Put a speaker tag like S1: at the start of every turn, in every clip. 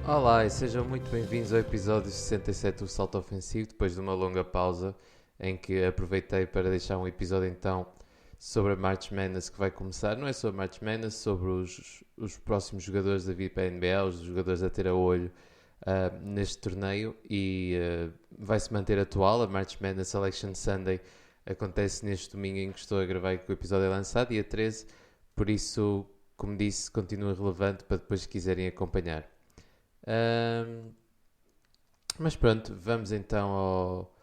S1: Olá e sejam muito bem-vindos ao episódio 67 do Salto Ofensivo, depois de uma longa pausa em que aproveitei para deixar um episódio então sobre a March Madness que vai começar. Não é sobre a March Madness, sobre os próximos jogadores a vir para a NBA, os jogadores a ter a olho neste torneio e vai-se manter atual. A March Madness Selection Sunday acontece neste domingo em que estou a gravar e que o episódio é lançado, dia 13, por isso, como disse, continua relevante para depois se quiserem acompanhar. Ahm, mas pronto, vamos então ao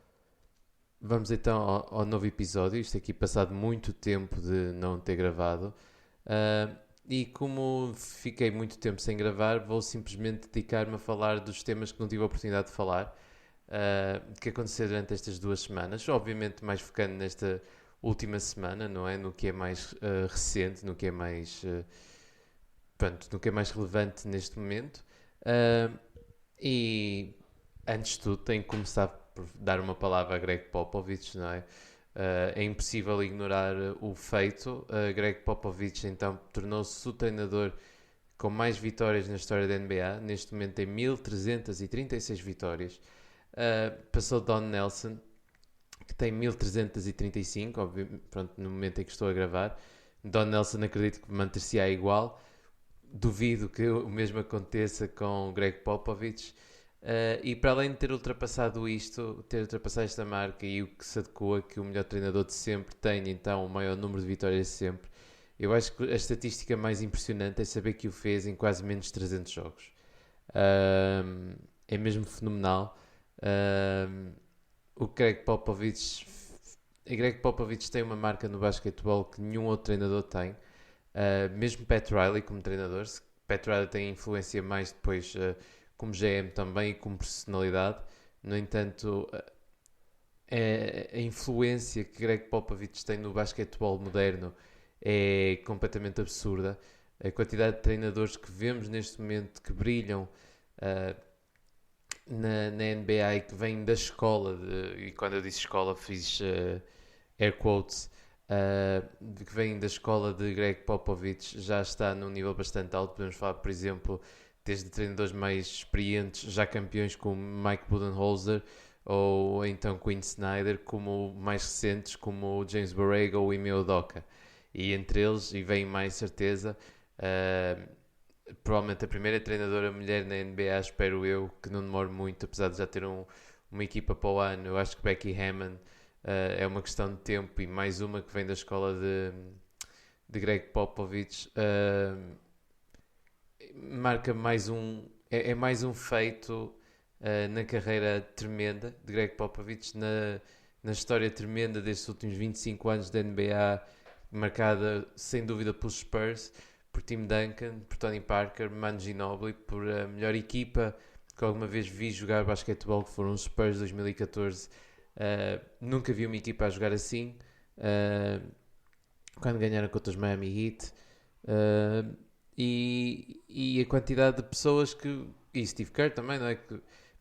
S1: novo episódio. Isto aqui passado muito tempo de não ter gravado. E como fiquei muito tempo sem gravar, vou simplesmente dedicar-me a falar dos temas que não tive a oportunidade de falar, que aconteceu durante estas 2 semanas. Obviamente mais focando nesta última semana, não é? No que é mais recente, no que é mais relevante neste momento. Ah, e antes de tudo, tenho que começar por dar uma palavra a Greg Popovich, não é? É impossível ignorar o feito. Greg Popovich então tornou-se o treinador com mais vitórias na história da NBA. Neste momento tem 1336 vitórias. Passou Don Nelson, que tem 1335, pronto, no momento em que estou a gravar. Don Nelson acredito que manter-se-á igual. Duvido que o mesmo aconteça com Greg Popovich. E para além de ter ultrapassado esta marca e o que se adequa que o melhor treinador de sempre tenha então o maior número de vitórias de sempre, eu acho que a estatística mais impressionante é saber que o fez em quase menos de 300 jogos. É mesmo fenomenal. Um, o Greg Popovich tem uma marca no basquetebol que nenhum outro treinador tem. Mesmo Pat Riley como treinador, Pat Riley tem influência mais depois como GM também e como personalidade. No entanto, a influência que Greg Popovich tem no basquetebol moderno é completamente absurda. A quantidade de treinadores que vemos neste momento que brilham uh, na NBA e que vêm da escola, e quando eu disse escola fiz air quotes, que vêm da escola de Greg Popovich, já está num nível bastante alto. Podemos falar, por exemplo, desde treinadores mais experientes, já campeões como Mike Budenholzer ou então Quinn Snyder, como mais recentes como o James Borrego ou o Ime Udoka. E entre eles, e vem mais certeza, provavelmente a primeira treinadora mulher na NBA, espero eu, que não demore muito, apesar de já ter uma equipa para o ano. Eu acho que Becky Hammon é uma questão de tempo e mais uma que vem da escola de Greg Popovich. Marca mais é mais um feito na carreira tremenda de Greg Popovich, na história tremenda destes últimos 25 anos da NBA, marcada sem dúvida pelos Spurs, por Tim Duncan, por Tony Parker, Manu Ginobili, por a melhor equipa que alguma vez vi jogar basquetebol, que foram os Spurs de 2014. Nunca vi uma equipa a jogar assim. Quando ganharam contra os Miami Heat. E a quantidade de pessoas que. E Steve Kerr também, não é?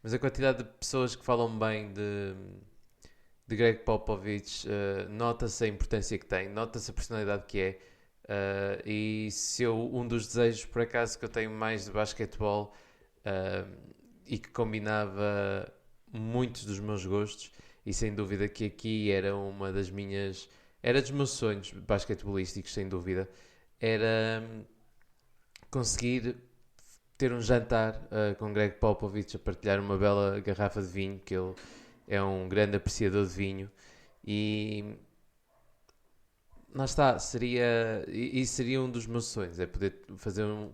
S1: Mas a quantidade de pessoas que falam bem de Greg Popovich, nota-se a importância que tem, nota-se a personalidade que é. E se um dos desejos, por acaso, que eu tenho mais de basquetebol e que combinava muitos dos meus gostos, e sem dúvida que aqui era uma das minhas. Era dos meus sonhos basquetebolísticos, sem dúvida. Era conseguir ter um jantar com Greg Popovich a partilhar uma bela garrafa de vinho, que ele é um grande apreciador de vinho. E lá está, isso seria um dos meus sonhos, é poder fazer um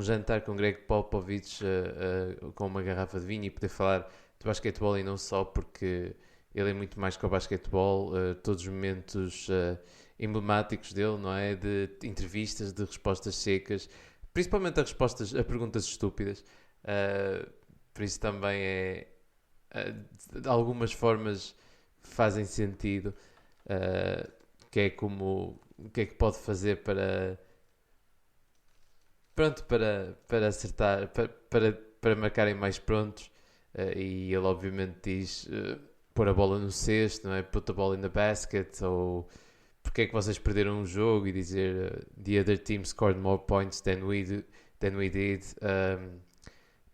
S1: jantar com Greg Popovich com uma garrafa de vinho e poder falar de basquetebol e não só, porque ele é muito mais que o basquetebol. Todos os momentos emblemáticos dele, não é? De entrevistas, de respostas secas, principalmente a perguntas estúpidas. Por isso também de algumas formas fazem sentido. Que é como o que é que pode fazer para acertar, para marcarem mais prontos. E ele obviamente diz pôr a bola no cesto, não é? Put the ball in the basket, ou porque é que vocês perderam o jogo, e dizer the other team scored more points than we did.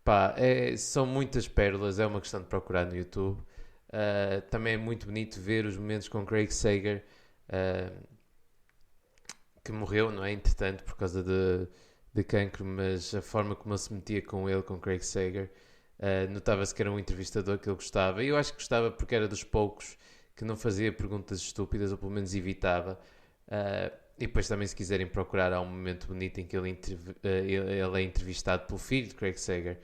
S1: Pá, são muitas pérolas, é uma questão de procurar no YouTube. Também é muito bonito ver os momentos com Craig Sager, uh, que morreu, não é? Entretanto, por causa de cancro, mas a forma como ele se metia com ele, com Craig Sager, notava-se que era um entrevistador que ele gostava. E eu acho que gostava porque era dos poucos que não fazia perguntas estúpidas, ou pelo menos evitava. E depois também, se quiserem procurar, há um momento bonito em que ele é entrevistado pelo filho de Craig Sager.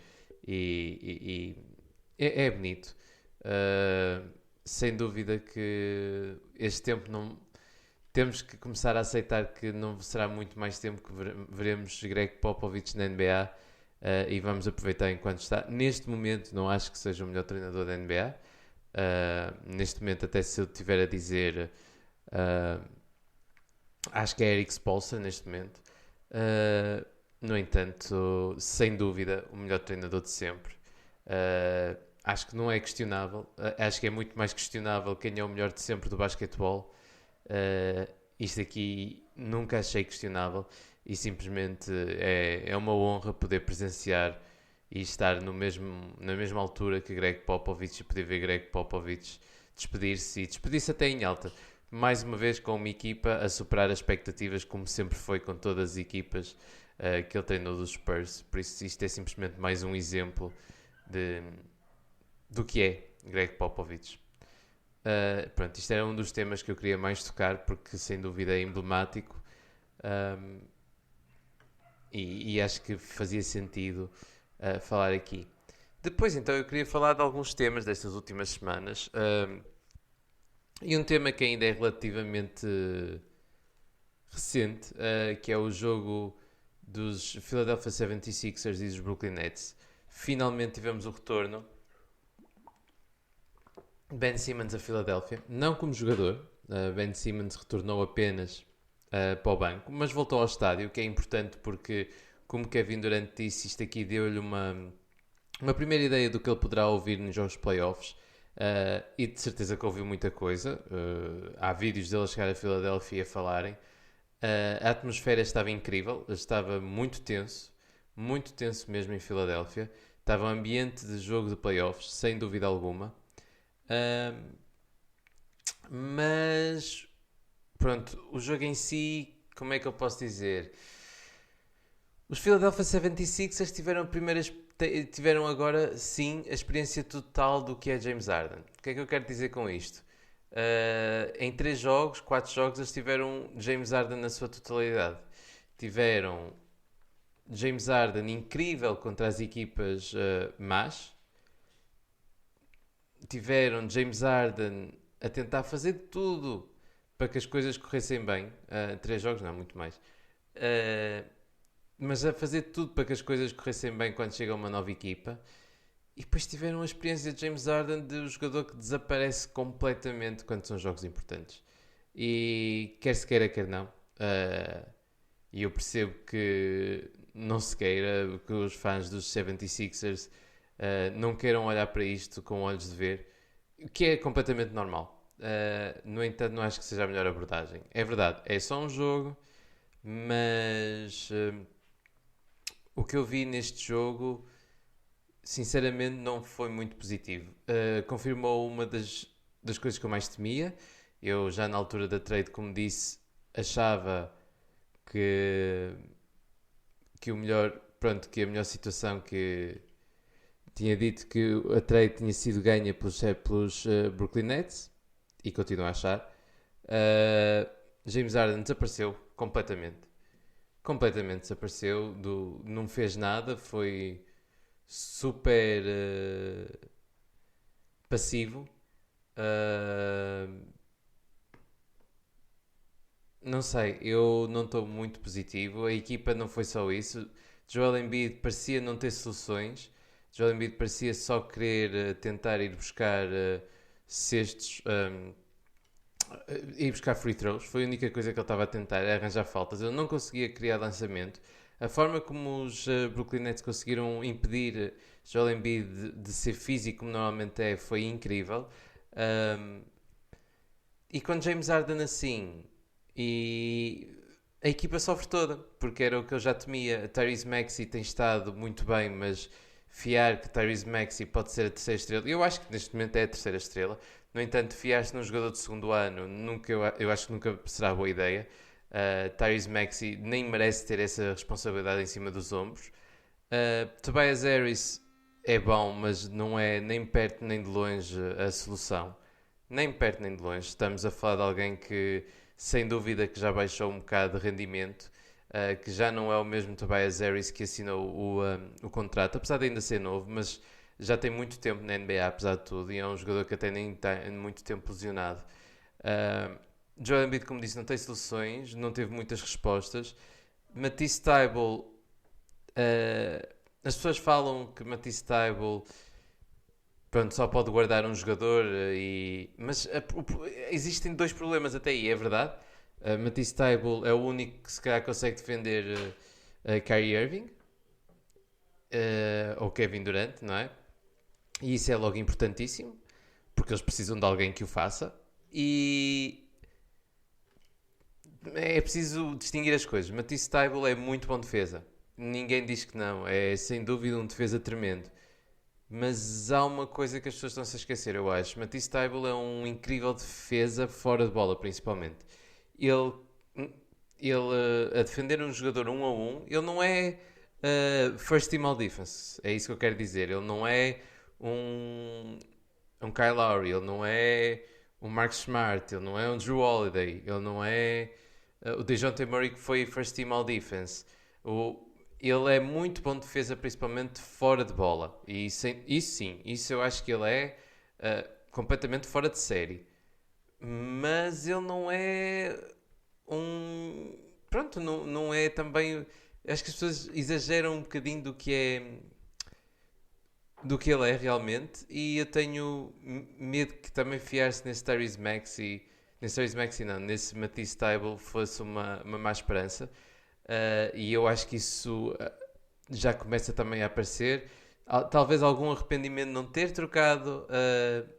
S1: E é bonito. Sem dúvida que este tempo não... Temos que começar a aceitar que não será muito mais tempo que veremos Greg Popovich na NBA, e vamos aproveitar enquanto está. Neste momento não acho que seja o melhor treinador da NBA. Neste momento, até se eu tiver a dizer, acho que é Eric Spoelstra neste momento. No entanto, sem dúvida, o melhor treinador de sempre. Acho que não é questionável. Acho que é muito mais questionável quem é o melhor de sempre do basquetebol. Isto aqui nunca achei questionável, e simplesmente é uma honra poder presenciar e estar na mesma altura que Greg Popovich, e poder ver Greg Popovich despedir-se, e despedir-se até em alta, mais uma vez com uma equipa a superar as expectativas, como sempre foi com todas as equipas que ele treinou dos Spurs. Por isso isto é simplesmente mais um exemplo do que é Greg Popovich. Pronto, isto era um dos temas que eu queria mais tocar, porque sem dúvida é emblemático, e acho que fazia sentido falar aqui. Depois, então, eu queria falar de alguns temas destas últimas semanas, e um tema que ainda é relativamente recente, que é o jogo dos Philadelphia 76ers e dos Brooklyn Nets. Finalmente tivemos o retorno Ben Simmons a Filadélfia, não como jogador. Ben Simmons retornou apenas para o banco, mas voltou ao estádio, o que é importante porque, como Kevin Durant disse, isto aqui deu-lhe uma primeira ideia do que ele poderá ouvir nos jogos playoffs, e de certeza que ouviu muita coisa. Há vídeos dele a chegar a Filadélfia e a falarem. A atmosfera estava incrível, estava muito tenso mesmo em Filadélfia. Estava um ambiente de jogo de playoffs, sem dúvida alguma. Mas pronto, o jogo em si, como é que eu posso dizer? Os Philadelphia 76ers tiveram agora sim a experiência total do que é James Harden. O que é que eu quero dizer com isto? Em 4 jogos, eles tiveram James Harden na sua totalidade. Tiveram James Harden incrível contra as equipas más. Tiveram James Harden a tentar fazer tudo para que as coisas corressem bem. 3 jogos, não, muito mais. Mas a fazer tudo para que as coisas corressem bem quando chega uma nova equipa. E depois tiveram a experiência de James Harden, de um jogador que desaparece completamente quando são jogos importantes. E quer se queira, quer não. E eu percebo que não se queira, que os fãs dos 76ers não queiram olhar para isto com olhos de ver, o que é completamente normal. No entanto, não acho que seja a melhor abordagem. É verdade, é só um jogo, mas o que eu vi neste jogo, sinceramente, não foi muito positivo. Confirmou uma das coisas que eu mais temia. Eu já na altura da trade, como disse, achava que o melhor, pronto, que a melhor situação, que tinha dito que a trade tinha sido ganha pelos Brooklyn Nets, e continuo a achar. James Harden desapareceu completamente. Completamente desapareceu, não fez nada, foi super passivo. Não sei, eu não estou muito positivo. A equipa não foi só isso. Joel Embiid parecia não ter soluções. Joel Embiid parecia só querer tentar ir buscar cestos, ir buscar free throws. Foi a única coisa que ele estava a tentar, arranjar faltas. Ele não conseguia criar lançamento. A forma como os Brooklyn Nets conseguiram impedir Joel Embiid de ser físico como normalmente é, foi incrível. E quando James Harden assim, e a equipa sofre toda, porque era o que eu já temia. A Tyrese Maxey tem estado muito bem, mas fiar que Tyrese Maxey pode ser a terceira estrela. Eu acho que neste momento é a terceira estrela. No entanto, fiar-se num jogador de segundo ano, eu acho que nunca será boa ideia. Tyrese Maxey nem merece ter essa responsabilidade em cima dos ombros. Tobias Harris é bom, mas não é nem perto nem de longe a solução. Nem perto nem de longe. Estamos a falar de alguém que, sem dúvida, que já baixou um bocado de rendimento, que já não é o mesmo Tobias Harris que assinou o contrato, apesar de ainda ser novo, mas já tem muito tempo na NBA, apesar de tudo, e é um jogador que até nem está muito tempo lesionado. Joel Embiid, como disse, não tem soluções, não teve muitas respostas. Matisse Thybulle, as pessoas falam que Matisse Thybulle, pronto, só pode guardar um jogador, mas existem dois problemas até aí, é verdade. Matisse Thybulle é o único que se calhar consegue defender Kyrie Irving ou Kevin Durant, não é? E isso é logo importantíssimo, porque eles precisam de alguém que o faça. E é preciso distinguir as coisas. Matisse Thybulle é muito bom defesa. Ninguém diz que não. É sem dúvida um defesa tremendo. Mas há uma coisa que as pessoas estão-se a esquecer, eu acho. Matisse Thybulle é um incrível defesa fora de bola, principalmente. Ele, a defender um jogador 1 a 1, ele não é first team all defense. É isso que eu quero dizer. Ele não é um Kyle Lowry, ele não é um Marcus Smart, ele não é um Drew Holiday, ele não é o DeJounte Murray que foi first team all defense. Ele é muito bom de defesa, principalmente fora de bola. E isso sim, isso eu acho que ele é completamente fora de série. Mas ele não é um. Pronto, não é também. Acho que as pessoas exageram um bocadinho do que ele é realmente. E eu tenho medo que também fiar-se nesse Tyrese Maxey. Nesse Matisse Thybulle fosse uma má esperança. E eu acho que isso já começa também a aparecer. Talvez algum arrependimento de não ter trocado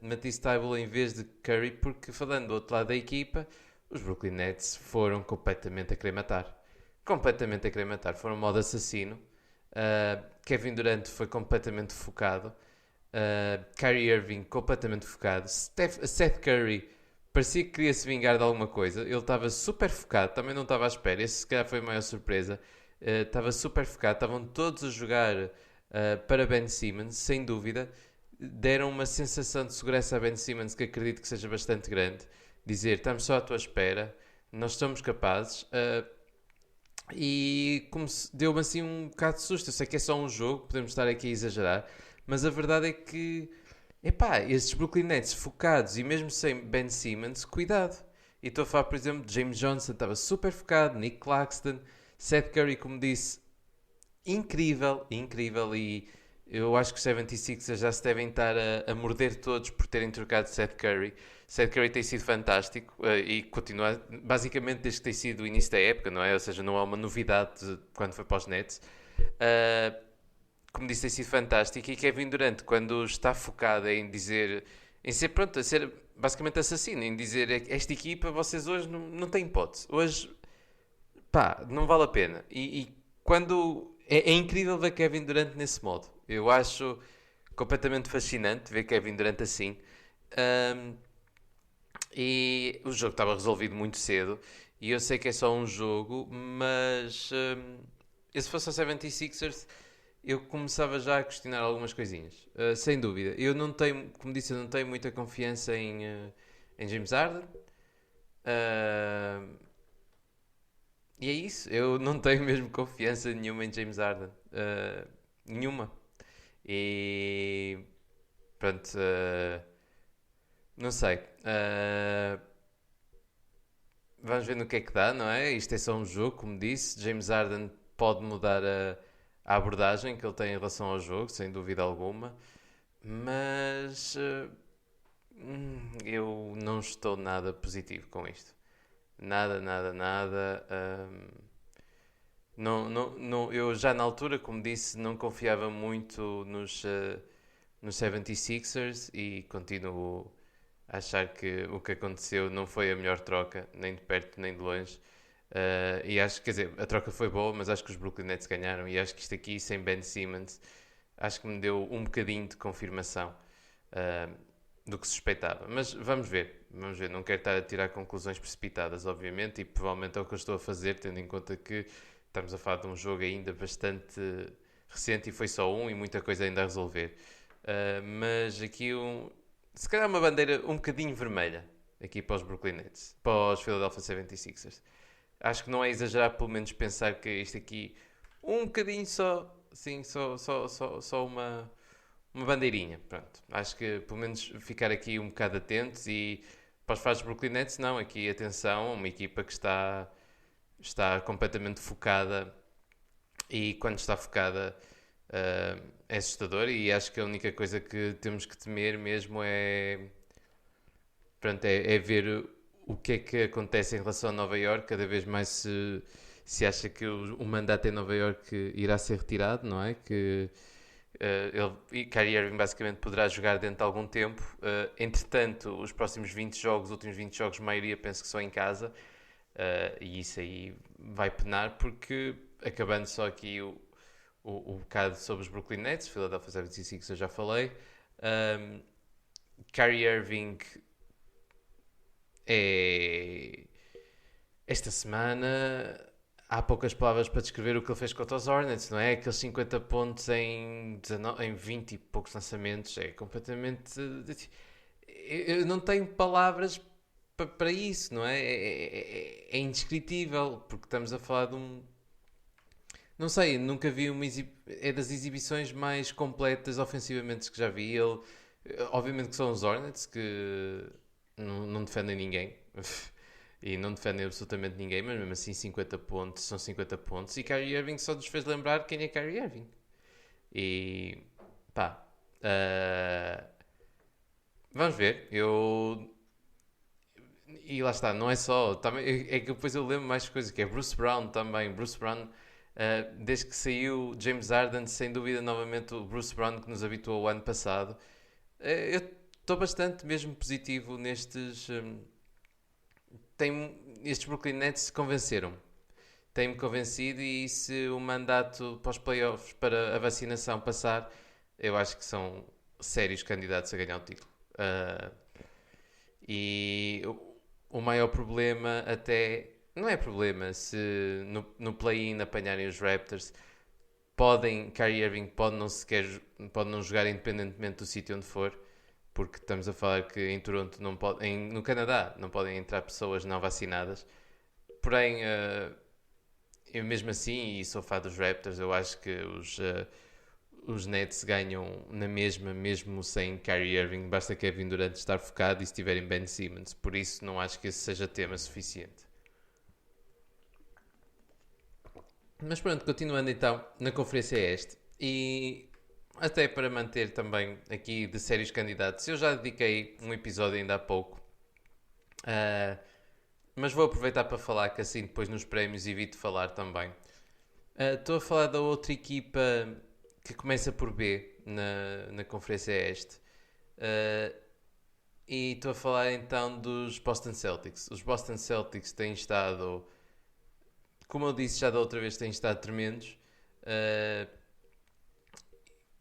S1: Matisse Thybulle em vez de Curry, porque falando do outro lado da equipa, os Brooklyn Nets foram completamente a querer matar. Completamente a querer matar. Foram modo assassino. Kevin Durant foi completamente focado. Kyrie Irving completamente focado. Seth Curry parecia que queria se vingar de alguma coisa. Ele estava super focado, também não estava à espera. Esse se calhar foi a maior surpresa. Estava super focado, estavam todos a jogar para Ben Simmons, sem dúvida. Deram uma sensação de segurança a Ben Simmons que acredito que seja bastante grande. Dizer, estamos só à tua espera, nós somos capazes. E deu-me assim um bocado de susto. Eu sei que é só um jogo, podemos estar aqui a exagerar, mas a verdade é que, epá, estes Brooklyn Nets focados e mesmo sem Ben Simmons, cuidado. E estou a falar, por exemplo, de James Johnson, estava super focado, Nick Claxton, Seth Curry, como disse, incrível, incrível. E eu acho que os 76ers já se devem estar a morder todos por terem trocado Seth Curry. Seth Curry tem sido fantástico e continua, basicamente desde que tem sido o início da época, não é? Ou seja, não é uma novidade de quando foi para os Nets. Como disse, tem sido fantástico. E Kevin Durant, quando está focado em dizer, em ser pronto, a ser basicamente assassino, em dizer esta equipa, vocês hoje não têm hipótese. Hoje, pá, não vale a pena. E quando é incrível ver Kevin Durant nesse modo. Eu acho completamente fascinante ver Kevin Durant assim. E o jogo estava resolvido muito cedo. E eu sei que é só um jogo, mas se fosse a 76ers, eu começava já a questionar algumas coisinhas. Sem dúvida. Eu não tenho, como disse, eu não tenho muita confiança em James Harden. E é isso. Eu não tenho mesmo confiança nenhuma em James Harden. Nenhuma. E pronto. Não sei. Vamos ver no que é que dá, não é? Isto é só um jogo, como disse. James Harden pode mudar a abordagem que ele tem em relação ao jogo, sem dúvida alguma. Mas eu não estou nada positivo com isto. Nada, nada, nada. Eu já na altura, como disse, não confiava muito nos 76ers e continuo a achar que o que aconteceu não foi a melhor troca, nem de perto nem de longe. E acho, quer dizer, a troca foi boa, mas acho que os Brooklyn Nets ganharam. E acho que isto aqui, sem Ben Simmons, acho que me deu um bocadinho de confirmação do que se suspeitava. Mas vamos ver, não quero estar a tirar conclusões precipitadas, obviamente, e provavelmente é o que eu estou a fazer, tendo em conta que estamos a falar de um jogo ainda bastante recente e foi só um e muita coisa ainda a resolver. Mas aqui se calhar uma bandeira um bocadinho vermelha aqui para os Brooklyn Nets, para os Philadelphia 76ers. Acho que não é exagerar, pelo menos, pensar que isto aqui, um bocadinho só, sim, só uma bandeirinha. Pronto. Acho que, pelo menos, ficar aqui um bocado atentos e para os fãs dos Brooklyn Nets, não. Aqui, atenção, uma equipa que está completamente focada e quando está focada é assustador e acho que a única coisa que temos que temer mesmo pronto, é ver o que é que acontece em relação a Nova Iorque. Cada vez mais se acha que o mandato em Nova Iorque irá ser retirado, não é? Que Kyrie Irving basicamente poderá jogar dentro de algum tempo. Entretanto, os próximos 20 jogos, os últimos 20 jogos, a maioria penso que são em casa. E isso aí vai penar porque, acabando só aqui o bocado sobre os Brooklyn Nets, Philadelphia 76 eu já falei. Kyrie Irving esta semana há poucas palavras para descrever o que ele fez contra os Hornets, não é? Aqueles 50 pontos em 20 e poucos lançamentos é completamente. Eu não tenho palavras para isso, não é? É indescritível, porque estamos a falar de um. Não sei, nunca vi é das exibições mais completas ofensivamente que já vi. Ele, obviamente que são os Hornets que não defendem ninguém e não defendem absolutamente ninguém, mas mesmo assim 50 pontos são 50 pontos e Kyrie Irving só nos fez lembrar quem é Kyrie Irving. E pá, vamos ver. E lá está, não é só. Também, é que depois eu lembro mais coisas, que é Bruce Brown também. Bruce Brown, desde que saiu James Harden, sem dúvida, novamente o Bruce Brown que nos habituou o ano passado. Eu estou bastante mesmo positivo nestes. Estes Brooklyn Nets convenceram-me. Tem-me convencido e se o mandato para os playoffs para a vacinação passar, eu acho que são sérios candidatos a ganhar o título. E o maior problema até. Não é problema se no play-in apanharem os Raptors. Kyrie Irving pode não jogar independentemente do sítio onde for, porque estamos a falar que em Toronto no Canadá não podem entrar pessoas não vacinadas. Porém, eu mesmo assim, e sou fã dos Raptors, eu acho que os Nets ganham na mesma, mesmo sem Kyrie Irving. Basta Kevin Durant estar focado e se tiverem Ben Simmons. Por isso, não acho que esse seja tema suficiente. Mas pronto, continuando então, na conferência este. E até para manter também aqui de sérios candidatos, eu já dediquei um episódio ainda há pouco. Mas vou aproveitar para falar que assim depois nos prémios evito falar também. Estou a falar da outra equipa que começa por B na Conferência Este. E estou a falar então dos Boston Celtics. Os Boston Celtics têm estado, como eu disse já da outra vez, têm estado tremendos.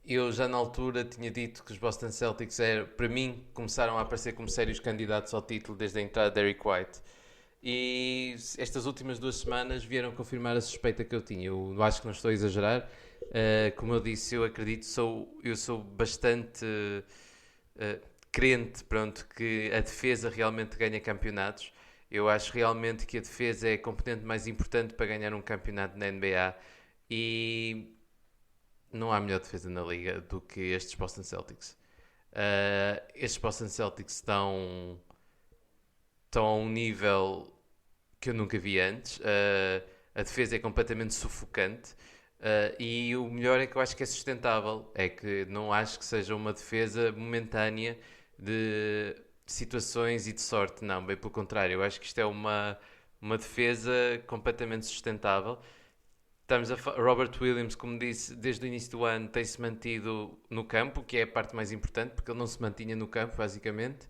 S1: Eu já na altura tinha dito que os Boston Celtics, para mim, começaram a aparecer como sérios candidatos ao título desde a entrada de Derrick White. E estas últimas 2 semanas vieram confirmar a suspeita que eu tinha. Eu acho que não estou a exagerar. Como eu disse, eu acredito, eu sou bastante crente, pronto, que a defesa realmente ganha campeonatos. Eu acho realmente que a defesa é a componente mais importante para ganhar um campeonato na NBA e não há melhor defesa na liga do que estes Boston Celtics. Estes Boston Celtics estão a um nível que eu nunca vi antes. A defesa é completamente sufocante. E o melhor é que eu acho que é sustentável. É que não acho que seja uma defesa momentânea de situações e de sorte. Não, bem pelo contrário. Eu acho que isto é uma defesa completamente sustentável. Robert Williams, como disse, desde o início do ano tem-se mantido no campo, que é a parte mais importante, porque ele não se mantinha no campo, basicamente.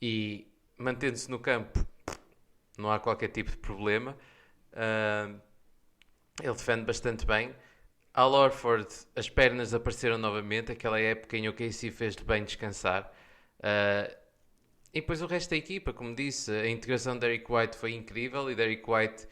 S1: E mantendo-se no campo, não há qualquer tipo de problema. Ele defende bastante bem. Al Horford, as pernas apareceram novamente, aquela época em que o KC fez-lhe bem descansar. Uh, e depois o resto da equipa, como disse, a integração de Derrick White foi incrível e Derrick White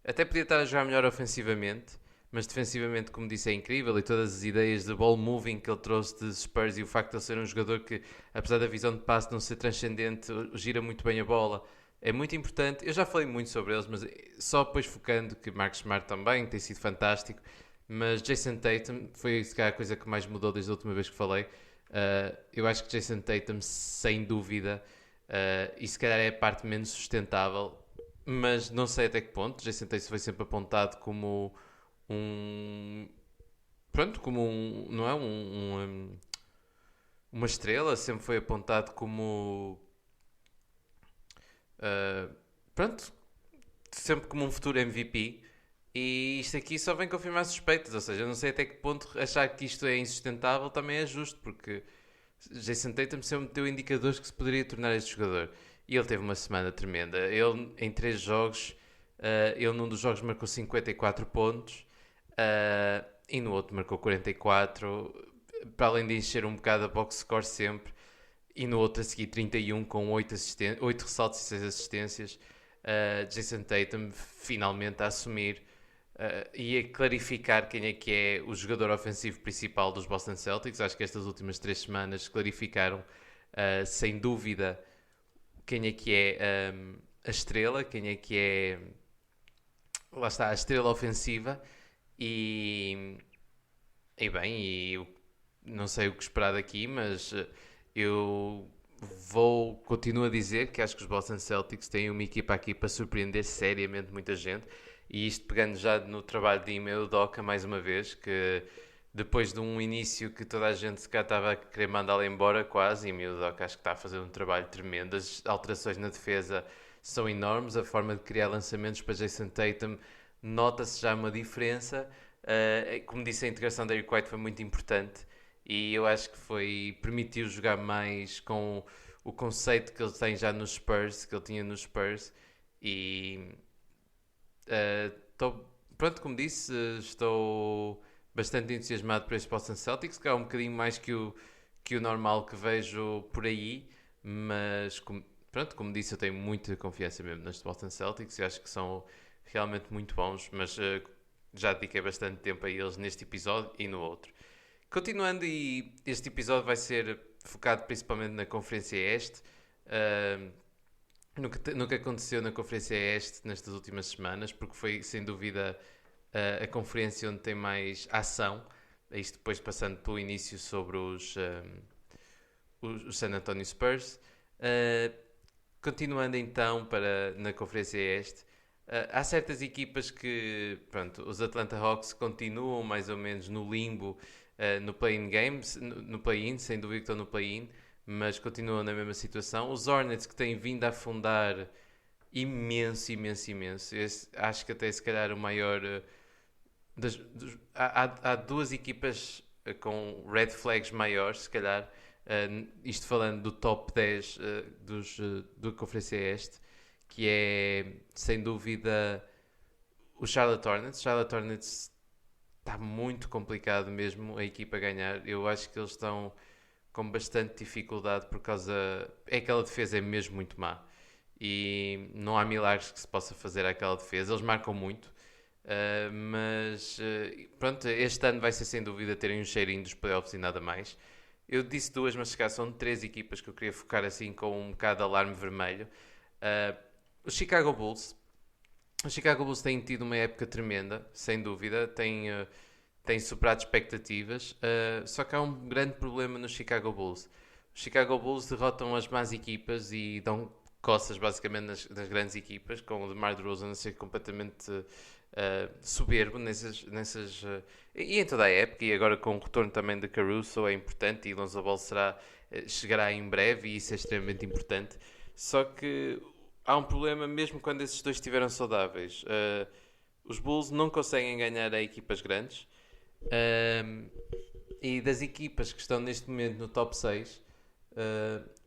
S1: até podia estar a jogar melhor ofensivamente, mas defensivamente, como disse, é incrível e todas as ideias de ball moving que ele trouxe de Spurs e o facto de ele ser um jogador que, apesar da visão de passe não ser transcendente, gira muito bem a bola, é muito importante. Eu já falei muito sobre eles, mas só depois focando que Marcus Smart também tem sido fantástico, mas Jason Tatum foi se calhar a coisa que mais mudou desde a última vez que falei. Eu acho que Jason Tatum, sem dúvida, e se calhar é a parte menos sustentável, mas não sei até que ponto. Jason Tatum foi sempre apontado como um. Pronto, como um. Não é? Uma estrela, sempre foi apontado como. Uh, pronto, sempre como um futuro MVP. E isto aqui só vem confirmar suspeitas, ou seja, eu não sei até que ponto achar que isto é insustentável também é justo, porque Jason Tatum sempre deu indicadores que se poderia tornar este jogador. E ele teve uma semana tremenda. Ele, em 3 jogos, ele num dos jogos marcou 54 pontos e no outro marcou 44, para além de encher um bocado a box score sempre. E no outro a seguir 31 com 8 ressaltos e 6 assistências. Jason Tatum finalmente a assumir e a clarificar quem é que é o jogador ofensivo principal dos Boston Celtics. Acho que estas últimas 3 semanas clarificaram sem dúvida quem é que é a estrela, quem é que é, lá está, a estrela ofensiva e, e bem, eu não sei o que esperar daqui, mas eu continuo a dizer que acho que os Boston Celtics têm uma equipa aqui para surpreender seriamente muita gente. E isto pegando já no trabalho de Ime Udoka mais uma vez, que depois de um início que toda a gente se cá estava a querer mandá-lo embora quase, Ime Udoka acho que está a fazer um trabalho tremendo. As alterações na defesa são enormes, a forma de criar lançamentos para Jason Tatum nota-se já uma diferença. Como disse, a integração da Eric White foi muito importante e eu acho que permitiu jogar mais com o conceito que ele tem já nos Spurs, que ele tinha nos Spurs e pronto, como disse, estou bastante entusiasmado por este Boston Celtics, que é um bocadinho mais que o normal que vejo por aí, mas pronto, como disse, eu tenho muita confiança mesmo neste Boston Celtics e acho que são realmente muito bons, mas já dediquei bastante tempo a eles neste episódio e no outro. Continuando, e este episódio vai ser focado principalmente na Conferência Este. Nunca aconteceu na Conferência Este nestas últimas semanas, porque foi sem dúvida a conferência onde tem mais ação. Isto depois passando pelo início sobre os San Antonio Spurs. Continuando então na Conferência Este, há certas equipas que, pronto, os Atlanta Hawks continuam mais ou menos no limbo, no play-in games, no play-in, sem dúvida que estão no play-in, mas continuam na mesma situação. Os Hornets que têm vindo a afundar imenso, imenso, imenso. Acho que até se calhar o maior... há 2 equipas com red flags maiores, se calhar, isto falando do top 10 do Conferência Este, que é, sem dúvida, o Charlotte Hornets. Charlotte Hornets está muito complicado mesmo a equipa ganhar. Eu acho que eles estão com bastante dificuldade por causa... aquela defesa é mesmo muito má. E não há milagres que se possa fazer àquela defesa. Eles marcam muito. Mas pronto, este ano vai ser sem dúvida terem um cheirinho dos playoffs e nada mais. Eu disse 2, mas se calhar são 3 equipas que eu queria focar assim com um bocado de alarme vermelho. Os Chicago Bulls. Os Chicago Bulls têm tido uma época tremenda, sem dúvida. Têm superado expectativas. Só que há um grande problema nos Chicago Bulls. Os Chicago Bulls derrotam as más equipas e dão coças basicamente nas grandes equipas, com o DeMar DeRozan a ser completamente soberbo e em toda a época, e agora com o retorno também de Caruso é importante, e Lonzo Ball chegará em breve e isso é extremamente importante. Só que há um problema mesmo quando esses dois estiveram saudáveis. Os Bulls não conseguem ganhar a equipas grandes, e das equipas que estão neste momento no top 6,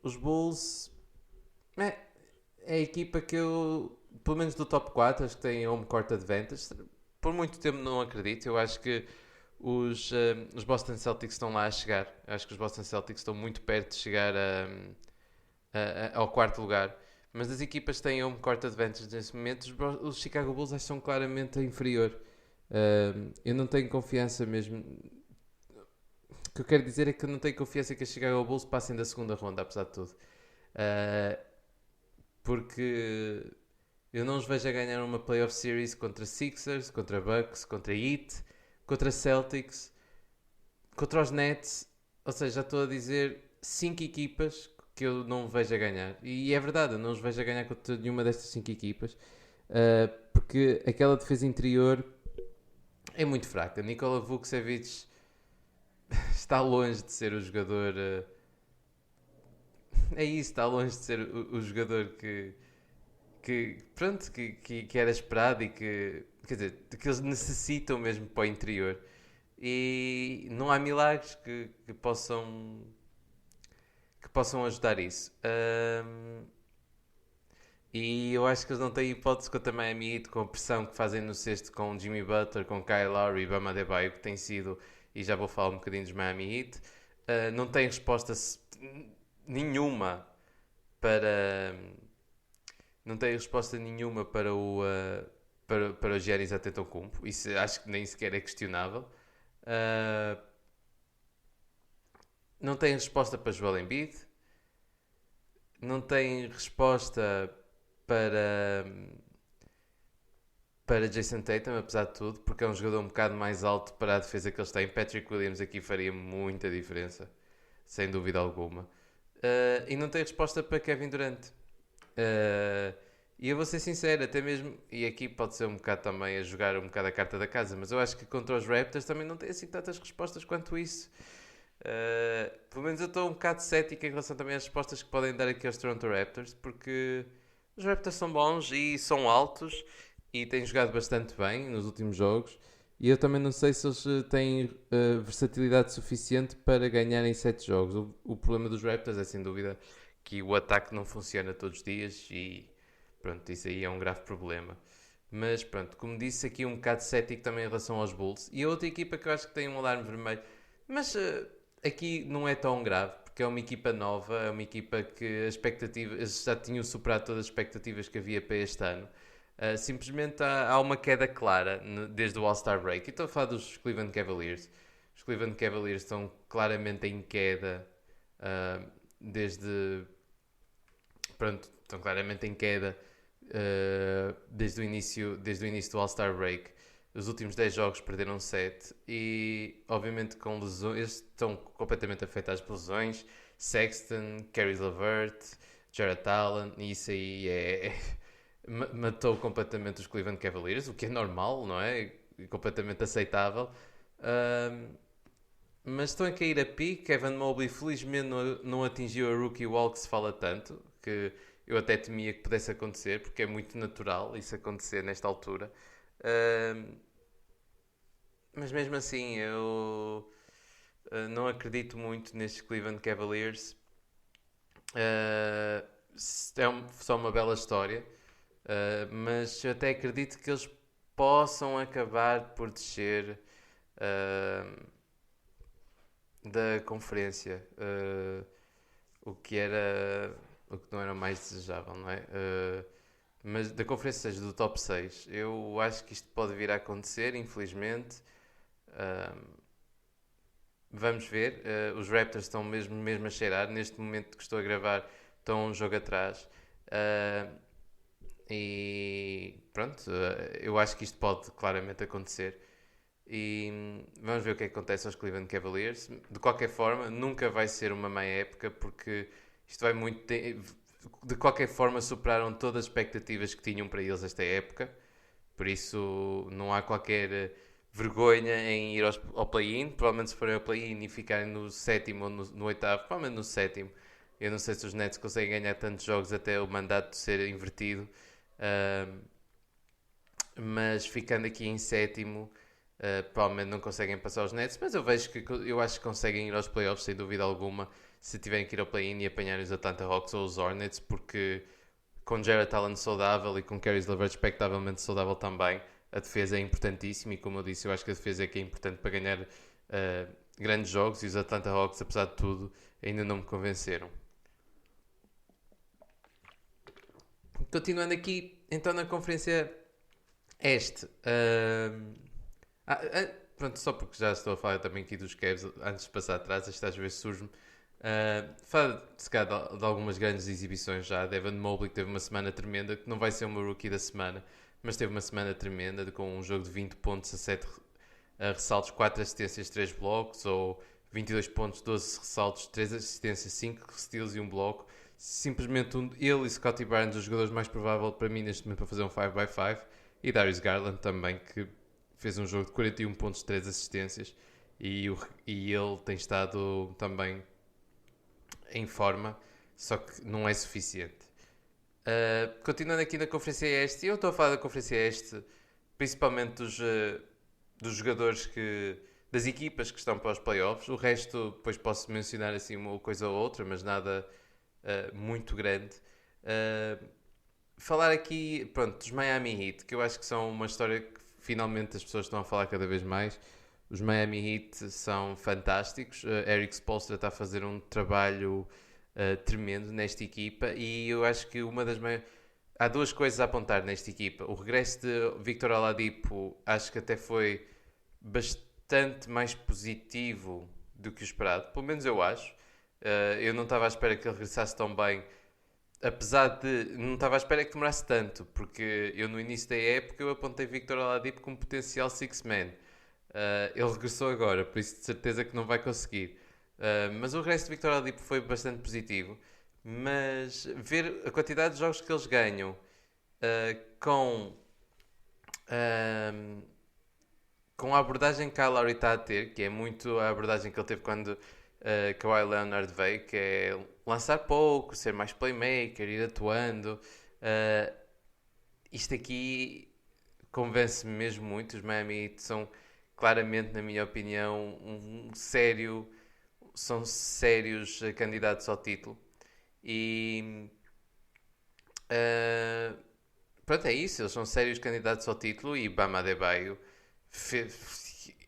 S1: os Bulls é a equipa que eu, pelo menos do top 4, acho que tem home court advantage. Por muito tempo não acredito. Eu acho que os Boston Celtics estão lá a chegar. Acho que os Boston Celtics estão muito perto de chegar ao quarto lugar. Mas as equipas têm home court advantage nesse momento. Os Chicago Bulls acho que são claramente a inferior. Eu não tenho confiança mesmo. O que eu quero dizer é que eu não tenho confiança que os Chicago Bulls passem da segunda ronda, apesar de tudo. Porque eu não os vejo a ganhar uma playoff series contra Sixers, contra Bucks, contra Heat, contra Celtics, contra os Nets. Ou seja, já estou a dizer 5 equipas que eu não vejo a ganhar. E é verdade, eu não os vejo a ganhar contra nenhuma destas 5 equipas. Porque aquela defesa interior é muito fraca. Nikola Vucevic está longe de ser o jogador. É isso, está longe de ser o jogador que era esperado e que, quer dizer, que eles necessitam mesmo para o interior. E não há milagres que possam ajudar isso. E eu acho que eles não têm hipótese contra Miami Heat, com a pressão que fazem no cesto com Jimmy Butler, com Kyle Lowry e Bam Adebayo, que tem sido, e já vou falar um bocadinho dos Miami Heat. Não tem resposta nenhuma para não tem resposta nenhuma para o Giannis Antetokounmpo. Isso acho que nem sequer é questionável. Não tem resposta para Joel Embiid. Não tem resposta para Jason Tatum, apesar de tudo, porque é um jogador um bocado mais alto para a defesa que eles têm. Patrick Williams aqui faria muita diferença, sem dúvida alguma. E não tem resposta para Kevin Durant. E eu vou ser sincero, até mesmo, e aqui pode ser um bocado também a jogar um bocado a carta da casa, mas eu acho que contra os Raptors também não tem assim tantas respostas quanto isso. Pelo menos eu estou um bocado cético em relação também às respostas que podem dar aqui aos Toronto Raptors, porque os Raptors são bons e são altos e têm jogado bastante bem nos últimos jogos. E eu também não sei se eles têm versatilidade suficiente para ganharem 7 jogos. O problema dos Raptors é sem dúvida que o ataque não funciona todos os dias e pronto, isso aí é um grave problema. Mas pronto, como disse, aqui um bocado cético também em relação aos Bulls. E a outra equipa que eu acho que tem um alarme vermelho, mas aqui não é tão grave, porque é uma equipa nova, é uma equipa que eles já tinham superado todas as expectativas que havia para este ano. Simplesmente há uma queda clara desde o All-Star Break. E estou a falar dos Cleveland Cavaliers. Os Cleveland Cavaliers estão claramente em queda desde. Pronto, estão claramente em queda desde o início do All-Star Break. Os últimos 10 jogos perderam 7 e, obviamente, com lesões, eles estão completamente afetados por lesões. Sexton, Caris LeVert, Jarrett Allen, e isso aí matou completamente os Cleveland Cavaliers, o que é normal, não é? Completamente aceitável. Mas estão a cair a pique. Evan Mobley felizmente não atingiu a rookie wall que se fala tanto, que eu até temia que pudesse acontecer, porque é muito natural isso acontecer nesta altura. Mas mesmo assim, eu não acredito muito nestes Cleveland Cavaliers. É só uma bela história, mas eu até acredito que eles possam acabar por descer da conferência, o que não era mais desejável, não é? Mas da conferência, seja do top 6, eu acho que isto pode vir a acontecer, infelizmente. Vamos ver. Os Raptors estão mesmo a cheirar. Neste momento que estou a gravar, estão um jogo atrás. E pronto, eu acho que isto pode claramente acontecer. E vamos ver o que é que acontece aos Cleveland Cavaliers. De qualquer forma, nunca vai ser uma má época, porque isto vai muito. De qualquer forma, superaram todas as expectativas que tinham para eles esta época. Por isso, não há qualquer vergonha em ir ao play-in. Provavelmente, se forem ao play-in e ficarem no sétimo ou no oitavo, provavelmente no sétimo. Eu não sei se os Nets conseguem ganhar tantos jogos até o mandato ser invertido. Mas ficando aqui em sétimo, provavelmente não conseguem passar os Nets. Mas eu acho que conseguem ir aos playoffs sem dúvida alguma, se tiverem que ir ao play-in e apanharem os Atlanta Hawks ou os Hornets, porque com Jarrett Allen saudável e com Caris LeVert expectavelmente saudável também, a defesa é importantíssima e, como eu disse, eu acho que a defesa é que é importante para ganhar grandes jogos, e os Atlanta Hawks, apesar de tudo, ainda não me convenceram. Continuando aqui, então, na Conferência Este. Pronto, só porque já estou a falar também aqui dos Cavs, antes de passar atrás, esta às vezes surge-me. Fala se calhar de algumas grandes exibições já. Devin Mobley que teve uma semana tremenda, que não vai ser o meu rookie da semana, mas teve uma semana tremenda, com um jogo de 20 pontos, a 7 ressaltos, 4 assistências, 3 blocos, ou 22 pontos, 12 ressaltos, 3 assistências, 5 steals e um bloco. Simplesmente ele e Scottie Barnes, os jogadores mais prováveis para mim neste momento para fazer um 5x5, e Darius Garland também, que fez um jogo de 41 pontos, 3 assistências, e ele tem estado também em forma, só que não é suficiente. Continuando aqui na Conferência Este, eu estou a falar da Conferência Este principalmente dos jogadores das equipas que estão para os playoffs. O resto, depois posso mencionar assim uma coisa ou outra, mas nada muito grande. Falar aqui, pronto, dos Miami Heat, que eu acho que são uma história que finalmente as pessoas estão a falar cada vez mais. Os Miami Heat são fantásticos. Eric Spoelstra está a fazer um trabalho tremendo nesta equipa, e eu acho que há duas coisas a apontar nesta equipa. O regresso de Victor Oladipo acho que até foi bastante mais positivo do que o esperado, pelo menos eu acho. Eu não estava à espera que ele regressasse tão bem, apesar de não estava à espera que demorasse tanto, porque eu no início da época eu apontei Victor Oladipo como potencial six-man. Ele regressou agora, por isso de certeza que não vai conseguir. Mas o regresso de Victor Oladipo foi bastante positivo. Mas ver a quantidade de jogos que eles ganham com, uh, com a abordagem que a Lowry está a ter, que é muito a abordagem que ele teve quando Kawhi Leonard veio, que é lançar pouco, ser mais playmaker, ir atuando. Isto aqui convence-me mesmo muito. Os Miami Heat são claramente, na minha opinião, são sérios candidatos ao título. E pronto, é isso. Eles são sérios candidatos ao título, e Bam Adebayo, se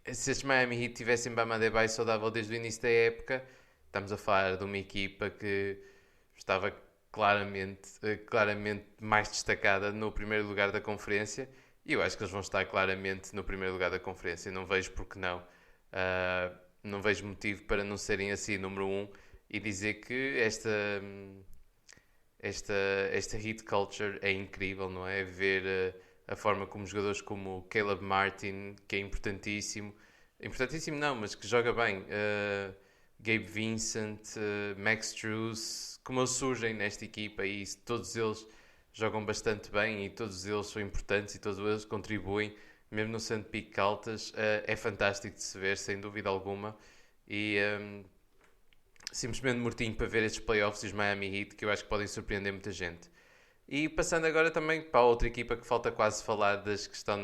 S1: estes Miami Heat tivessem Bam Adebayo saudável desde o início da época, estamos a falar de uma equipa que estava claramente mais destacada no primeiro lugar da conferência, e eu acho que eles vão estar claramente no primeiro lugar da conferência. Não vejo porque não. Não vejo motivo para não serem assim número 1, e dizer que esta hit culture é incrível, não é? Ver a forma como jogadores como Caleb Martin, que é importantíssimo não, mas que joga bem, Gabe Vincent, Max Strus, como eles surgem nesta equipa, e todos eles jogam bastante bem, e todos eles são importantes, e todos eles contribuem, mesmo não sendo pique altas. É fantástico de se ver, sem dúvida alguma, e simplesmente mortinho para ver estes playoffs e os Miami Heat, que eu acho que podem surpreender muita gente. E passando agora também para a outra equipa que falta quase falar, das que estão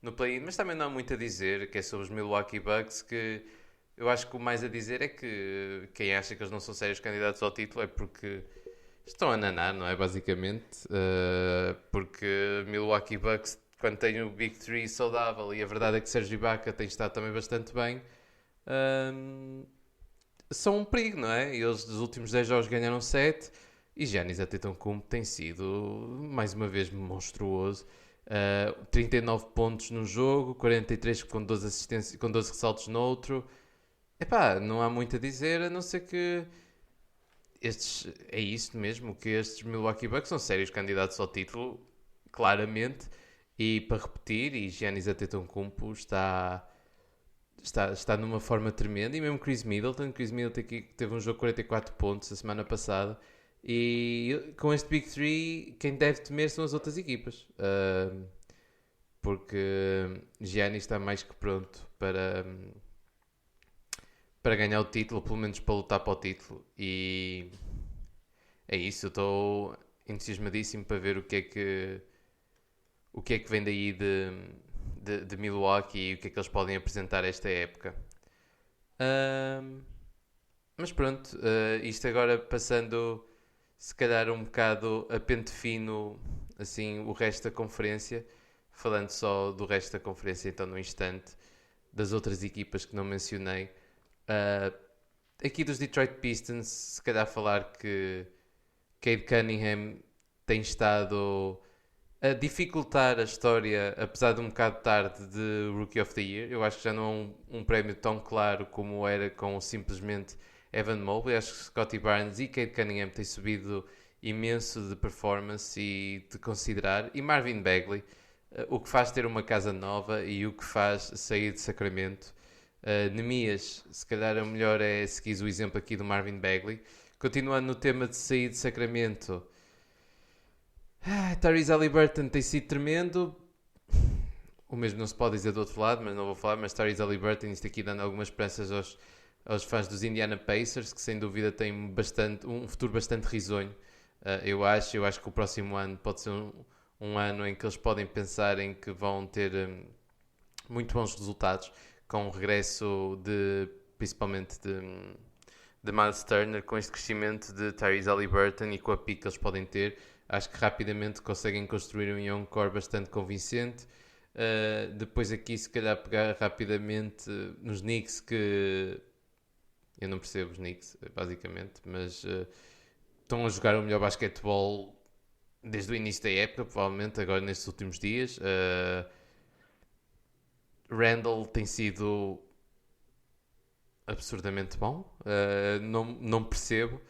S1: no play-in, mas também não há muito a dizer, que é sobre os Milwaukee Bucks, que eu acho que o mais a dizer é que quem acha que eles não são sérios candidatos ao título é porque estão a nanar, não é? Basicamente, porque Milwaukee Bucks, quando tem o Big Three saudável, e a verdade é que Serge Ibaka tem estado também bastante bem, são um perigo, não é? Eles dos últimos 10 jogos ganharam 7, e Giannis Antetokounmpo tem sido mais uma vez monstruoso. 39 pontos num jogo, 43 com 12 assistências, com 12 ressaltos no outro. Epá, não há muito a dizer, a não ser que é isso mesmo, que estes Milwaukee Bucks são sérios candidatos ao título, claramente. E para repetir, e Giannis Antetokounmpo está numa forma tremenda, e mesmo Chris Middleton que teve um jogo de 44 pontos a semana passada, e com este Big 3 quem deve temer são as outras equipas, porque Giannis está mais que pronto para ganhar o título, pelo menos para lutar para o título, e é isso. Eu estou entusiasmadíssimo para ver o que é que vem daí de Milwaukee, e o que é que eles podem apresentar esta época. Mas pronto, isto agora passando se calhar um bocado a pente fino, assim, o resto da conferência. falando só do resto da conferência, então no instante, das outras equipas que não mencionei. Aqui dos Detroit Pistons, se calhar falar que Cade Cunningham tem estado a dificultar a história, apesar de um bocado tarde, de Rookie of the Year. Eu acho que já não é um prémio tão claro como era com simplesmente Evan Mobley. Acho que Scottie Barnes e Cade Cunningham têm subido imenso de performance e de considerar. E Marvin Bagley, o que faz ter uma casa nova e o que faz sair de Sacramento. Nemias, se calhar o melhor é seguir o exemplo aqui do Marvin Bagley. Continuando no tema de sair de Sacramento, Tyrese Haliburton tem sido tremendo. O mesmo não se pode dizer do outro lado, mas não vou falar. Mas Tyrese Haliburton, isto aqui dando algumas esperanças aos fãs dos Indiana Pacers, que sem dúvida têm um futuro bastante risonho. Eu acho que o próximo ano pode ser um ano em que eles podem pensar em que vão ter muito bons resultados, com o regresso principalmente de Miles Turner, com este crescimento de Tyrese Haliburton e com a pique que eles podem ter. Acho que rapidamente conseguem construir um young core bastante convincente. Depois aqui, se calhar, pegar rapidamente nos Knicks, que eu não percebo os Knicks, basicamente, mas estão a jogar o melhor basquetebol desde o início da época, provavelmente, agora nestes últimos dias. Randall tem sido absurdamente bom, não percebo.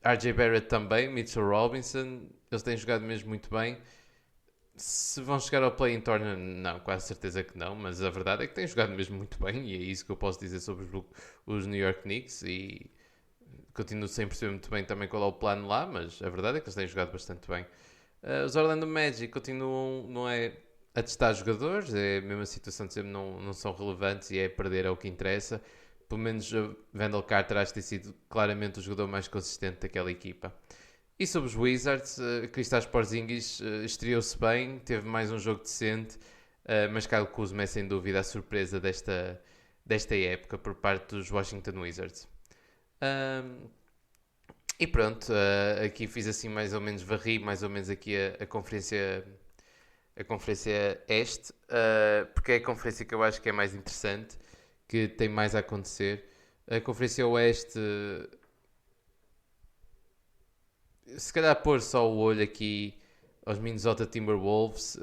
S1: RJ Barrett também, Mitchell Robinson, eles têm jogado mesmo muito bem. Se vão chegar ao play-in tournament, não, quase certeza que não, mas a verdade é que têm jogado mesmo muito bem e é isso que eu posso dizer sobre os New York Knicks e continuo sem perceber muito bem também qual é o plano lá, mas a verdade é que eles têm jogado bastante bem. Os Orlando Magic continuam, não é a testar jogadores, é a mesma situação de sempre, não são relevantes e é perder é o que interessa. Pelo menos Wendell Carter acho que tem sido claramente o jogador mais consistente daquela equipa. E sobre os Wizards, Kristaps Porzingis estreou-se bem, teve mais um jogo decente, mas Kyle Kuzma é sem dúvida a surpresa desta época por parte dos Washington Wizards. E pronto, aqui fiz assim mais ou menos, varri mais ou menos aqui a conferência este, porque é a conferência que eu acho que é mais interessante, que tem mais a acontecer. A Conferência Oeste, se calhar pôr só o olho aqui aos Minnesota Timberwolves,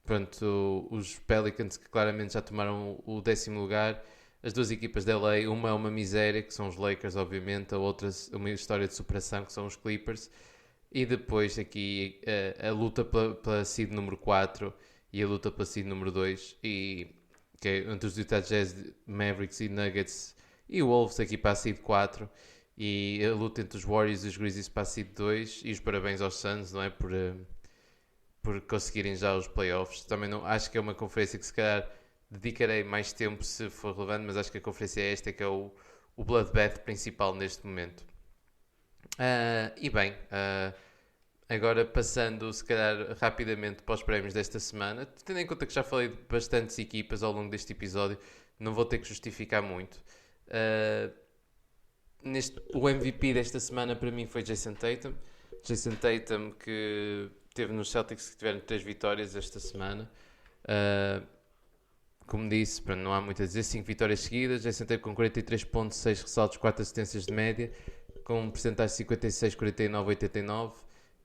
S1: pronto, os Pelicans que claramente já tomaram o 10º lugar, as duas equipas da LA, uma é uma miséria, que são os Lakers obviamente, a outra uma história de superação, que são os Clippers, e depois aqui a luta pela seed número 4 e a luta pela seed número 2, e que é entre os Utah Jazz, Mavericks e Nuggets e Wolves aqui para a seed 4, e a luta entre os Warriors e os Grizzlies para a seed 2, e os parabéns aos Suns, não é, por conseguirem já os playoffs. Também não, acho que é uma conferência que se calhar dedicarei mais tempo se for relevante, mas acho que a conferência é esta que é o bloodbath principal neste momento. E bem, agora passando se calhar rapidamente para os prémios desta semana, tendo em conta que já falei de bastantes equipas ao longo deste episódio, não vou ter que justificar muito. O MVP desta semana para mim foi Jason Tatum. Jason Tatum, que teve nos Celtics, que tiveram 3 vitórias esta semana. Como disse, não há muito a dizer, 5 vitórias seguidas. Jason Tatum com 43.6 ressaltos, 4 assistências de média, com um percentagem de 56, 49, 89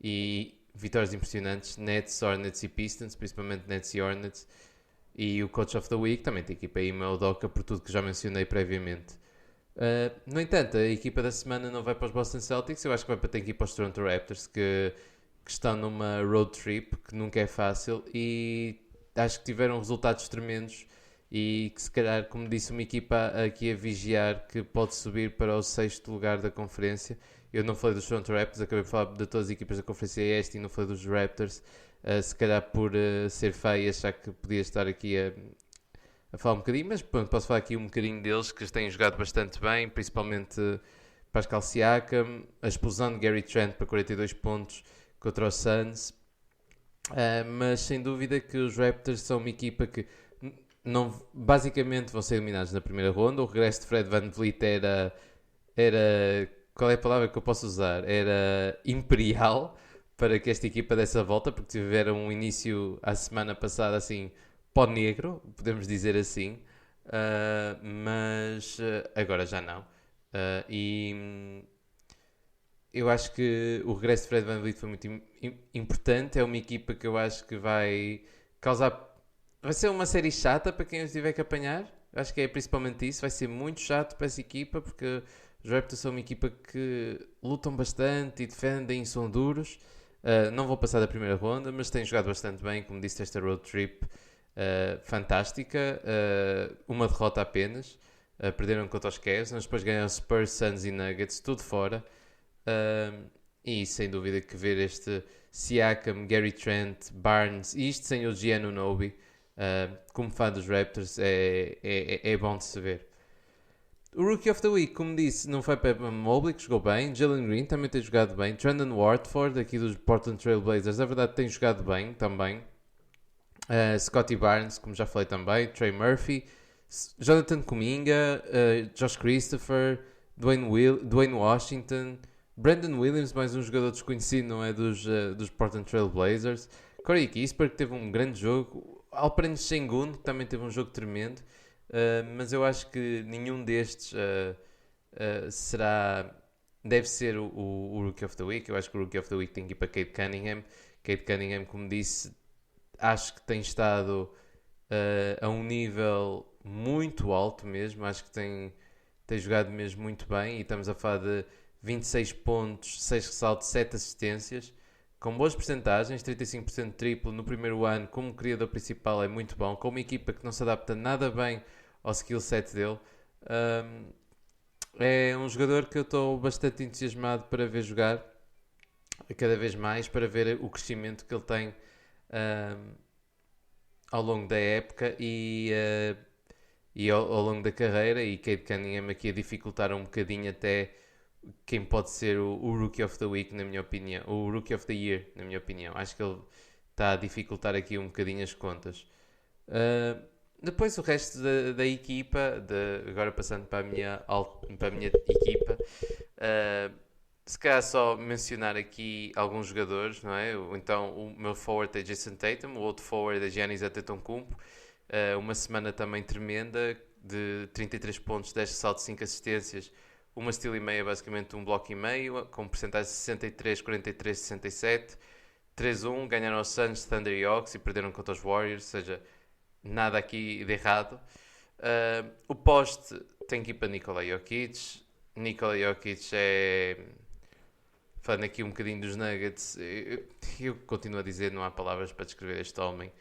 S1: e vitórias impressionantes. Nets, Hornets e Pistons, principalmente Nets e Hornets. E o Coach of the Week também tem equipa aí, Ime Udoka, por tudo que já mencionei previamente. No entanto, a equipa da semana não vai para os Boston Celtics, eu acho que vai ter que ir para os Toronto Raptors, que estão numa road trip, que nunca é fácil, e acho que tiveram resultados tremendos e que se calhar, como disse, uma equipa aqui a vigiar que pode subir para o 6º lugar da conferência. Eu não falei dos Toronto Raptors, acabei de falar de todas as equipas da conferência este e não falei dos Raptors, se calhar por ser feio, achar que podia estar aqui a falar um bocadinho, mas pronto, posso falar aqui um bocadinho deles, que têm jogado bastante bem, principalmente Pascal Siakam, a explosão de Gary Trent para 42 pontos contra os Suns, mas sem dúvida que os Raptors são uma equipa que basicamente vão ser eliminados na primeira ronda. O regresso de Fred VanVleet era qual é a palavra que eu posso usar? Era imperial, para que esta equipa desse a volta, porque tiveram um início a semana passada assim, pó negro, podemos dizer assim. Mas agora já não. E eu acho que o regresso de Fred VanVleet foi muito importante. É uma equipa que eu acho que vai causar. Vai ser uma série chata para quem os tiver que apanhar. Eu acho que é principalmente isso. Vai ser muito chato para essa equipa porque os Raptors são uma equipa que lutam bastante e defendem e são duros. Não vou passar da primeira ronda, mas têm jogado bastante bem. Como disse, esta road trip fantástica. Uma derrota apenas. Perderam contra os Cavs, mas depois ganharam Spurs, Suns e Nuggets, tudo fora. E sem dúvida que ver este Siakam, Gary Trent, Barnes e isto sem o Giannunobi, como fã dos Raptors, é bom de se ver. O Rookie of the Week, como disse, não foi para Mobley, que jogou bem. Jalen Green também tem jogado bem. Trendon Watford, aqui dos Portland Trail Blazers, na verdade tem jogado bem também. Scottie Barnes, como já falei também. Trey Murphy, Jonathan Kuminga, Josh Christopher, Dwayne Washington, Brandon Williams, mais um jogador desconhecido, não é? Dos Portland Trail Blazers. Corey Kispert, que teve um grande jogo. Alperen Sengun, que também teve um jogo tremendo. Mas eu acho que nenhum destes deve ser o Rookie of the Week. Eu acho que o Rookie of the Week tem que ir para Cade Cunningham. Cade Cunningham, como disse, acho que tem estado a um nível muito alto mesmo. Acho que tem jogado mesmo muito bem. E estamos a falar de 26 pontos, 6 ressaltos, 7 assistências. Com boas percentagens, 35% de triplo no primeiro ano, como criador principal é muito bom. Com uma equipa que não se adapta nada bem ao skill set dele. É um jogador que eu estou bastante entusiasmado para ver jogar cada vez mais, para ver o crescimento que ele tem ao longo da época e ao longo da carreira. E Cade Cunningham aqui a dificultar um bocadinho até quem pode ser o Rookie of the Week, na minha opinião. O Rookie of the Year, na minha opinião. Acho que ele está a dificultar aqui um bocadinho as contas. Depois o resto da equipa, agora passando para a minha equipa, se calhar só mencionar aqui alguns jogadores, não é? Então o meu forward é Jason Tatum, o outro forward é Giannis Antetokounmpo. Uma semana também tremenda, de 33 pontos, 10 ressaltos, 5 assistências, uma steal e meia, basicamente um bloco e meio, com porcentagem de 63, 43, 67, 3-1, ganharam os Suns, Thunder e Hawks e perderam contra os Warriors, ou seja, nada aqui de errado. O poste tem que ir para Nikola Jokic. Nikola Jokic é... Falando aqui um bocadinho dos Nuggets, eu continuo a dizer, não há palavras para descrever este homem.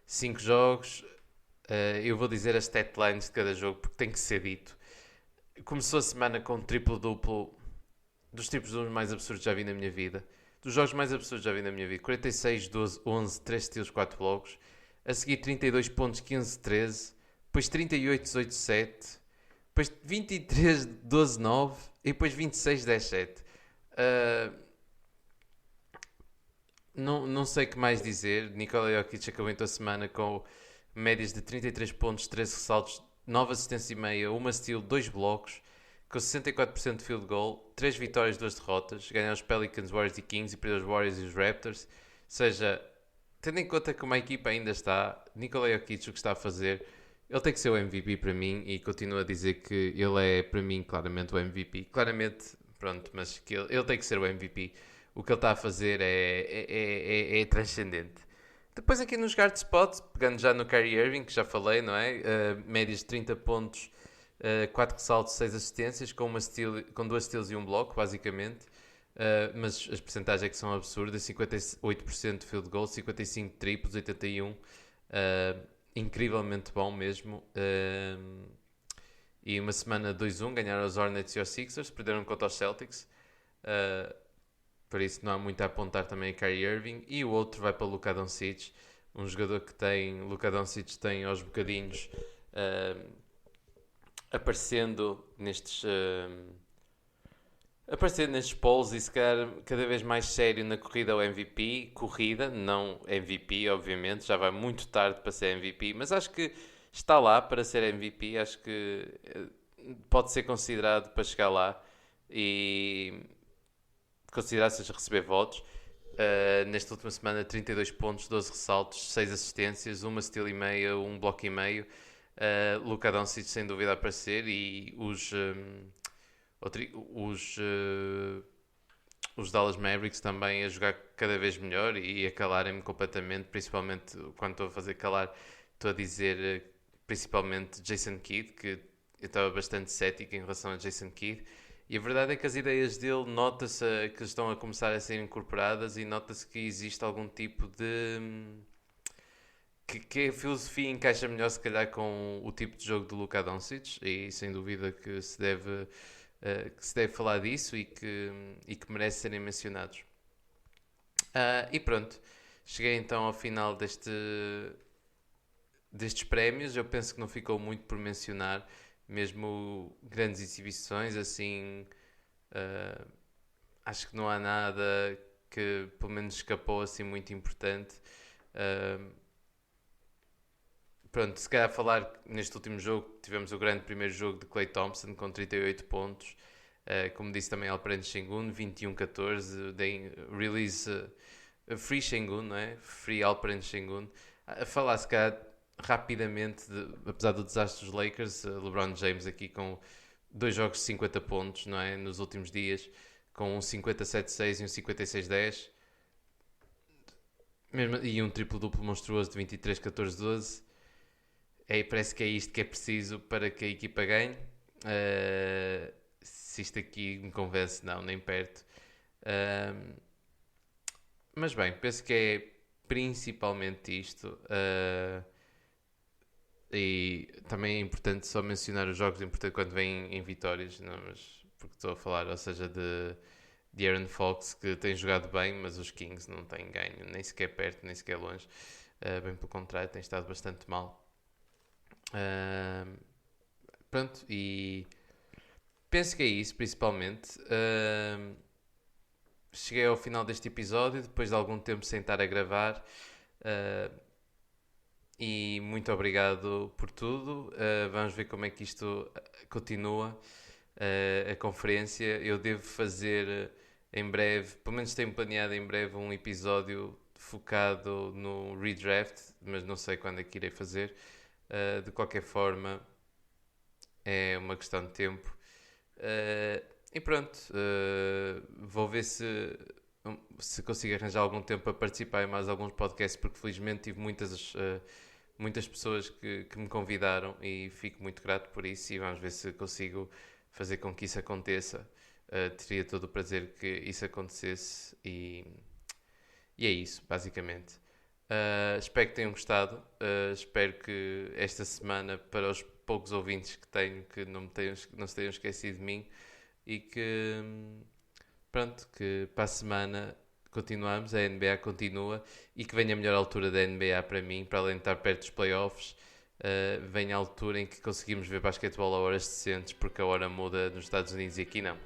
S1: 5 jogos, eu vou dizer as stat lines de cada jogo, porque tem que ser dito. Começou a semana com um triplo-duplo dos triplos duplos mais absurdos que já vi na minha vida. Dos jogos mais absurdos que já vi na minha vida. 46, 12, 11, 3 steals, 4 blocos. A seguir 32 pontos, 15, 13. Depois 38, 18, 7. Depois 23, 12, 9. E depois 26, 10, 7. Não sei o que mais dizer. Nikola Jokic acabou então a semana com médias de 33 pontos, 13 ressaltos, 9 assistências e meia, uma steal, 2 blocos, com 64% de field goal, 3 vitórias, 2 derrotas. Ganharam os Pelicans, Warriors e Kings e perderam os Warriors e os Raptors. Ou seja, tendo em conta que uma equipa ainda está, Nikola Jokic o que está a fazer, ele tem que ser o MVP para mim e continuo a dizer que ele é para mim claramente o MVP. Claramente, pronto, mas que ele tem que ser o MVP. O que ele está a fazer é transcendente. Depois aqui nos guard spots, pegando já no Kyrie Irving, que já falei, não é? Médias de 30 pontos, 4 ressaltos, 6 assistências, com 2 steals e um bloco, basicamente. Mas as percentagens é que são absurdas, 58% de field goal, 55% de triplos, 81%. Incrivelmente bom mesmo. E uma semana 2-1, ganharam os Hornets e os Sixers, perderam contra os Celtics. Por isso não há muito a apontar também a Kyrie Irving. E o outro vai para o Luka Doncic, um jogador que tem... Luka Doncic tem aos bocadinhos aparecendo nestes polls e se calhar cada vez mais sério na corrida ao MVP. Corrida, não MVP, obviamente. Já vai muito tarde para ser MVP, mas acho que está lá para ser MVP. Acho que pode ser considerado para chegar lá e considerar-se a receber votos. Nesta última semana, 32 pontos, 12 ressaltos, 6 assistências, uma steal e meia, um bloco e meio. Luka Doncic sem dúvida a aparecer e os Dallas Mavericks também a jogar cada vez melhor e a calarem-me completamente, principalmente quando estou a fazer calar, estou a dizer principalmente Jason Kidd, que eu estava bastante cético em relação a Jason Kidd. E a verdade é que as ideias dele nota-se que estão a começar a ser incorporadas e nota-se que existe algum tipo de... que a filosofia encaixa melhor se calhar com o tipo de jogo do Luka Doncic e sem dúvida que se deve falar disso e que merece serem mencionados. E pronto, cheguei então ao final destes prémios. Eu penso que não ficou muito por mencionar, mesmo grandes exibições, assim, acho que não há nada que pelo menos escapou assim muito importante. Pronto, se calhar falar neste último jogo, tivemos o grande primeiro jogo de Klay Thompson com 38 pontos. Como disse também Alperen Sengun, 21-14, release Free Sengun, não é? Free Alperen Sengun. A falar se calhar rapidamente, apesar do desastre dos Lakers, LeBron James aqui com 2 jogos de 50 pontos, não é? Nos últimos dias, com um 57-6 e um 56-10. E um triplo-duplo monstruoso de 23-14-12. Parece que é isto que é preciso para que a equipa ganhe. Se isto aqui me convence, não, nem perto. Mas bem, penso que é principalmente isto. E também é importante só mencionar os jogos, é importante quando vêm em vitórias, não, mas porque estou a falar, ou seja, de Aaron Fox, que tem jogado bem, mas os Kings não têm ganho, nem sequer perto, nem sequer longe. Bem pelo contrário, tem estado bastante mal. Pronto, e penso que é isso principalmente. Cheguei ao final deste episódio, depois de algum tempo sem estar a gravar. E muito obrigado por tudo. Vamos ver como é que isto continua. A conferência. Eu devo fazer em breve, pelo menos tenho planeado em breve, um episódio focado no redraft, mas não sei quando é que irei fazer. De qualquer forma, é uma questão de tempo. E pronto, vou ver se consigo arranjar algum tempo para participar em mais alguns podcasts, porque felizmente tive muitas pessoas que me convidaram e fico muito grato por isso e vamos ver se consigo fazer com que isso aconteça. Teria todo o prazer que isso acontecesse e é isso, basicamente. Espero que tenham gostado. Espero que esta semana, para os poucos ouvintes que tenho, que não se tenham esquecido de mim e que, pronto, que para a semana continuamos, a NBA continua e que venha a melhor altura da NBA para mim, para além de estar perto dos playoffs, venha a altura em que conseguimos ver basquetebol a horas decentes, porque a hora muda nos Estados Unidos e aqui não.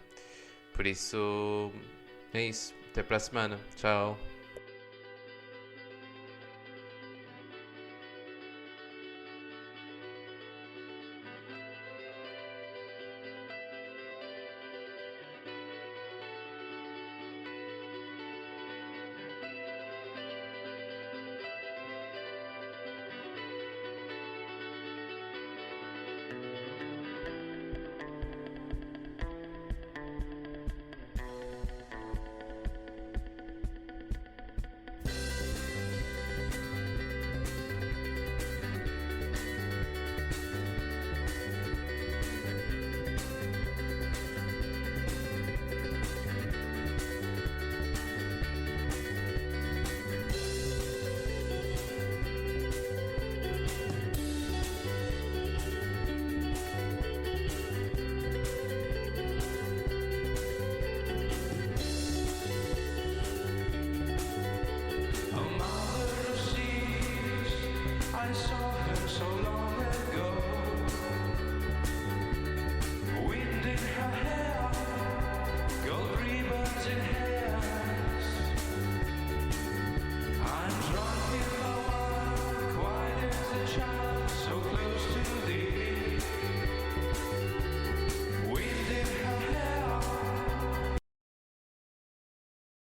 S1: Por isso, é isso. Até para a semana. Tchau.